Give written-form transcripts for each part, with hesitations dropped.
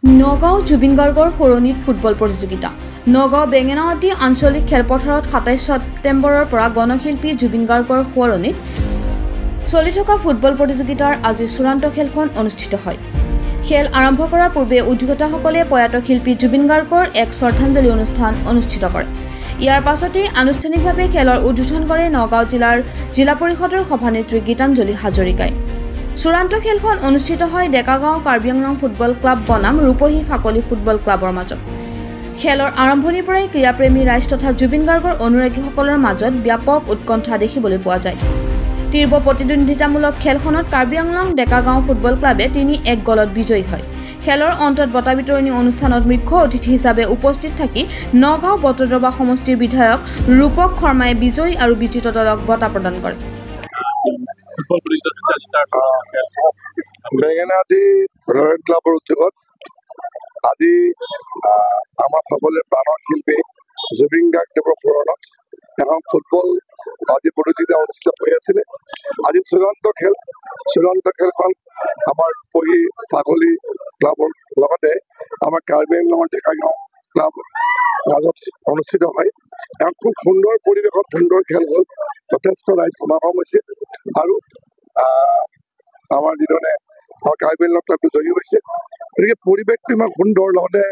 নগাঁও জুবিন গাৰ্গৰ সৰণীত ফুটবল প্ৰতিযোগিতা। নগাঁও বেঙেনাআটী আঞ্চলিক খেলপথাৰত ২৭ ছেপ্টেম্বৰৰ পৰা গণশিল্পী জুবিন গাৰ্গৰ সোঁৱৰণীত চলি থকা ফুটবল প্ৰতিযোগিতাৰ আজি চূড়ান্ত খেলখন অনুষ্ঠিত হয়। খেল আৰম্ভ কৰাৰ পূৰ্বে উদ্যোক্তাসকলে প্ৰয়াত শিল্পী জুবিন গাৰ্গৰ এক শ্ৰদ্ধাঞ্জলি অনুষ্ঠান অনুষ্ঠিত কৰে। ইয়াৰ পাছতেই আনুষ্ঠানিকভাৱে খেলৰ উদ্বোধন কৰে নগাঁও জিলা পৰিষদৰ সভানেত্ৰী গীতাঞ্জলি হাজৰিকাই। চূড়ান্ত খেলখন অনুষ্ঠিত হয় ডেকাগাঁও কাৰ্বি আংলং ফুটবল ক্লাব বনাম ৰূপহী ফাকলি ফুটবল ক্লাবৰ মাজত। খেলৰ আৰম্ভণিৰ পৰাই ক্ৰীড়াপ্ৰেমী ৰাইজ তথা জুবিন গাৰ্গৰ অনুৰাগীসকলৰ মাজত ব্যাপক উৎকণ্ঠা দেখিবলৈ পোৱা যায়। তীব্ৰ প্ৰতিদ্বন্দ্বিতামূলক খেলখনত কাৰ্বি আংলং ডেকাগাঁও ফুটবল ক্লাবে ৩-১ গলত বিজয়ী হয়। খেলৰ অন্তত বঁটা বিতৰণী অনুষ্ঠানত মুখ্য অতিথি হিচাপে উপস্থিত থাকি নগাঁও বটদ্ৰৱা সমষ্টিৰ বিধায়ক ৰূপক শৰ্মাই বিজয়ী আৰু বিজিত দলক বঁটা প্ৰদান কৰে। বেঙেনাআটী ৰয়েল ক্লাবৰ উদ্যোগত আজি আমাৰ সকলোৰে প্ৰাণৰ শিল্পী জুবিন গাৰ্গদেৱৰ সোঁৱৰণত এখন ফুটবল আজি প্ৰতিযোগিতা অনুষ্ঠিত হৈ আছিলে। আজি চূড়ান্ত খেলখন আমাৰ ৰূপহী ফাকলি ক্লাবৰ লগতে আমাৰ কাৰ্বি আংলঙৰ ডেকাগাঁও ক্লাব মাজত অনুষ্ঠিত হয়। এখন খুব সুন্দৰ পৰিৱেশত সুন্দৰ খেল হ'ল, যথেষ্ট ৰাইজ সমাগম হৈছে আৰু আমাৰ যিধৰণে আমাৰ কাৰ্বি আংলং ক্লাবটো জয়ী হৈছে। গতিকে পৰিৱেশটো ইমান সুন্দৰ, লগতে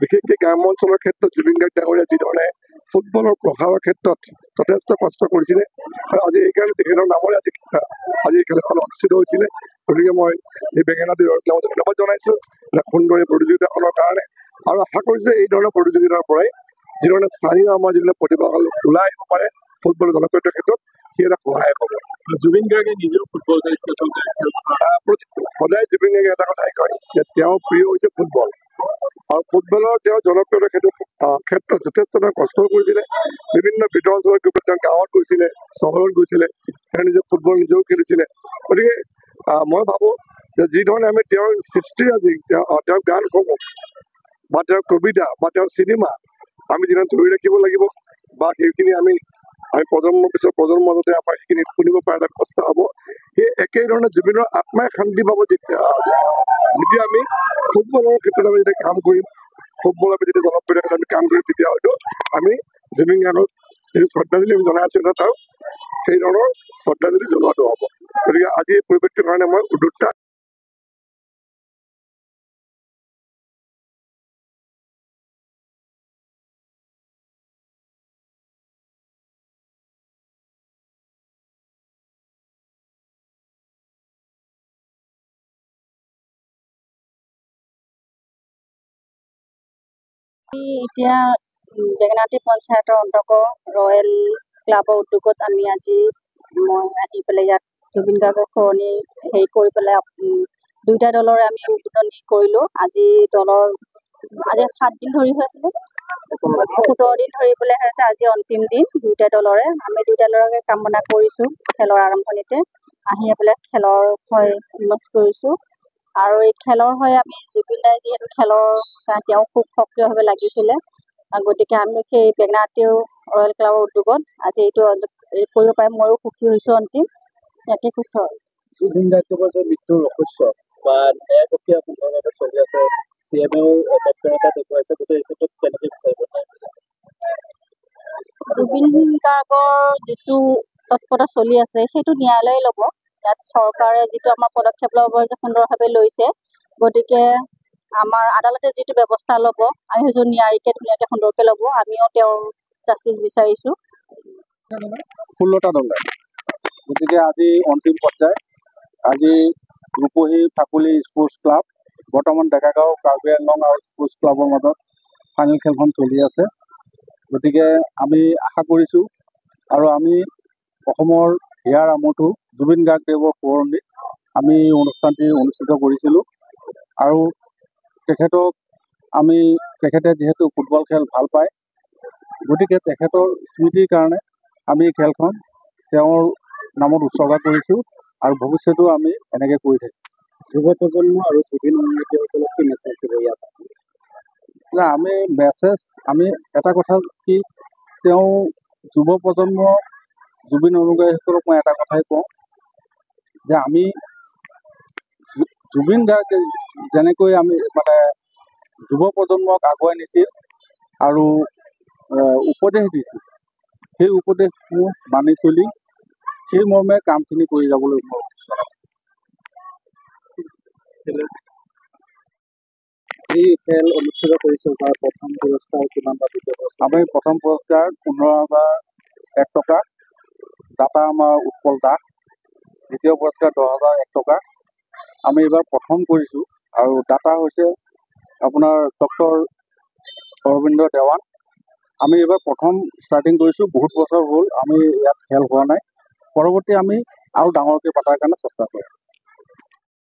বিশেষকৈ গ্ৰাম্য অঞ্চলৰ ক্ষেত্ৰত জুবিন গাৰ্গ ডাঙৰীয়া যিধৰণে ফুটবলৰ প্ৰসাৰৰ ক্ষেত্ৰত যথেষ্ট কষ্ট কৰিছিলে আৰু আজি সেইকাৰণে তেখেতৰ নামৰে আজি খেলখন অনুষ্ঠিত হৈছিলে। গতিকে মই এই বেঙেনাআটী ৰয়েল ক্লাবক ধন্যবাদ জনাইছোঁ এটা সুন্দৰ এই প্ৰতিযোগিতাখনৰ কাৰণে আৰু আশা কৰিছোঁ যে এই ধৰণৰ প্ৰতিযোগিতাৰ পৰাই যিধৰণে স্থানীয় আমাৰ যিবিলাক প্ৰতিভাশালী ওলাই আহিব পাৰে ফুটবল জনপ্ৰিয়তাৰ ক্ষেত্ৰত সি এটা সহায় হ'ব। জুবিন গাৰ্গে নিজেও ফুটবল সদায় জুবিন গাৰ্গে এটা কথাই কয় যে তেওঁৰ প্ৰিয় হৈছে ফুটবল আৰু ফুটবলৰ তেওঁ জনপ্ৰিয়তাৰ ক্ষেত্ৰত যথেষ্ট কষ্ট কৰিছিলে। বিভিন্ন ভিতৰৰ অঞ্চলত গৈ তেওঁ গাঁৱত গৈছিলে, চহৰত গৈছিলে, তেওঁ নিজে ফুটবল নিজেও খেলিছিলে। গতিকে মই ভাবোঁ যে যিধৰণে আমি তেওঁৰ সৃষ্টিৰাজি তেওঁৰ গানসমূহ বা তেওঁৰ কবিতা বা তেওঁৰ চিনেমা আমি যিধৰণে ধৰি ৰাখিব লাগিব বা সেইখিনি আমি প্ৰজন্মৰ পিছত প্ৰজন্মৰ মাজতে আমাৰ সেইখিনি শুনিব পৰা এটা ব্যৱস্থা হ'ব। সেই একেধৰণে জুবিনৰ আত্মাই শান্তি পাব যেতিয়া আমি ফুটবলৰ ক্ষেত্ৰত আমি যেতিয়া কাম কৰিম, ফুটবলৰ যেতিয়া জনপ্ৰিয়তাৰ ক্ষেত্ৰত আমি কাম কৰিম, তেতিয়া হয়তো আমি জুবিন গাৰ্গক যিটো শ্ৰদ্ধাঞ্জলি আমি জনাই আছোঁ তাৰ সেই ধৰণৰ শ্ৰদ্ধাঞ্জলি জনোৱাটো হ'ব। গতিকে আজি এই পৰিৱেশটোৰ কাৰণে মই উদ্যোক্তা এতিয়া বেঙেনাআটী পঞ্চায়তৰ অন্তৰ্গত ৰয়েল ক্লাবৰ উদ্যোগত মই আহি পেলাই ইয়াত জুবিন গাৰ্গৰ সোঁৱৰণি কৰি পেলাই দুয়োটা দলৰে আমি উদ্বোধনী কৰিলোঁ। আজি 7 দিন ধৰি হৈ আছিলে, 17 দিন ধৰি পেলাই হৈছে আজি অন্তিম দিন দুয়োটা দলৰে। আমি দুয়োটা দলকে কামনা কৰিছোঁ খেলৰ আৰম্ভণিতে আহি পেলাই খেলৰ হৈ উন্নত কৰিছোঁ আৰু এই খেলৰ হৈ আমি জুবিন দাই যিহেতু তেওঁ খুব সক্ৰিয়ভাৱে লাগিছিলে, গতিকে আমি সেই বেঙেনাআটী ৰয়েল ক্লাবৰ উদ্যোগত আজি এইটো কৰিব পাই ময়ো সুখী হৈছোঁ। অন্তিম ইয়াতে কৈছোঁ আৰু জুবিন গাৰ্গদেৱৰ যে মৃত্যুৰ ৰহস্য বা ন্যায় প্ৰক্ৰিয়া সুন্দৰভাৱে চলি আছে, CMও তৎপৰতা দেখুৱাইছে, গতিকে এই ক্ষেত্ৰত কেনেকৈ বিচাৰিব? জুবিন গাৰ্গৰ যিটো তৎপৰতা চলি আছে সেইটো ন্যায়ালয়ে ল'ব। ইয়াত চৰকাৰে যিটো আমাৰ পদক্ষেপ ল'ব সুন্দৰভাৱে লৈছে, গতিকে আমাৰ আদালতে যিটো ব্যৱস্থা ল'ব আমি সেইটো নিয়াৰিকৈ ধুনীয়াকৈ সুন্দৰকৈ ল'ব। আমিও তেওঁৰ জাষ্টিচ বিচাৰিছোঁ। 16টা দলে, গতিকে আজি অন্তিম পৰ্যায়। আজি ৰূপহী ফাকলি স্পৰ্টছ ক্লাব বৰ্তমান ডেকাগাঁও কাৰ্বি আংলং আৰু স্পৰ্টছ ক্লাবৰ মাজত ফাইনেল খেলখন চলি আছে। গতিকে আমি আশা কৰিছোঁ আৰু আমি অসমৰ হিয়াৰ আমঠু জুবিন গাৰ্গদেৱৰ সোঁৱৰণিত আমি অনুষ্ঠানটি অনুষ্ঠিত কৰিছিলোঁ আৰু তেখেতে যিহেতু ফুটবল খেল ভাল পায়, গতিকে তেখেতৰ স্মৃতিৰ কাৰণে আমি খেলখন তেওঁৰ নামত উৎসৰ্গা কৰিছোঁ আৰু ভৱিষ্যতেও আমি এনেকৈ কৰি থাকিম। যুৱ প্ৰজন্ম আৰু জুবিন অনুৰাগীসকলক কি মেছেজ দিব ইয়াত? আমি এটা কথা কি, তেওঁ যুৱ প্ৰজন্ম জুবিন অনুৰাগীসকলক মই এটা কথাই কওঁ যে আমি জুবিন গাৰ্গে যেনেকৈ আমি মানে যুৱ প্ৰজন্মক আগুৱাই নিছিল আৰু উপদেশ দিছিল, সেই উপদেশসমূহ মানি চলি সেই মৰ্মে কামখিনি কৰি যাবলৈ মই এই খেল অনুষ্ঠিত কৰিছিল তাৰ প্ৰথম পুৰস্কাৰ কিমান বা দ্বিতীয় পুৰস্কাৰ? আমি প্ৰথম পুৰস্কাৰ 15,001 টকা, দাতা আমাৰ উৎপল দাস। দ্বিতীয় পুৰস্কাৰ 10,001 টকা। আমি এইবাৰ প্ৰথম কৰিছোঁ আৰু দাতা হৈছে আপোনাৰ ডক্টৰ অৰবিন্দ দেৱান। আমি এইবাৰ প্ৰথম ষ্টাৰ্টিং কৰিছোঁ, বহুত বছৰ হ'ল আমি ইয়াত খেল হোৱা নাই। পৰৱৰ্তী আমি আৰু ডাঙৰকৈ পতাৰ কাৰণে চেষ্টা কৰিম।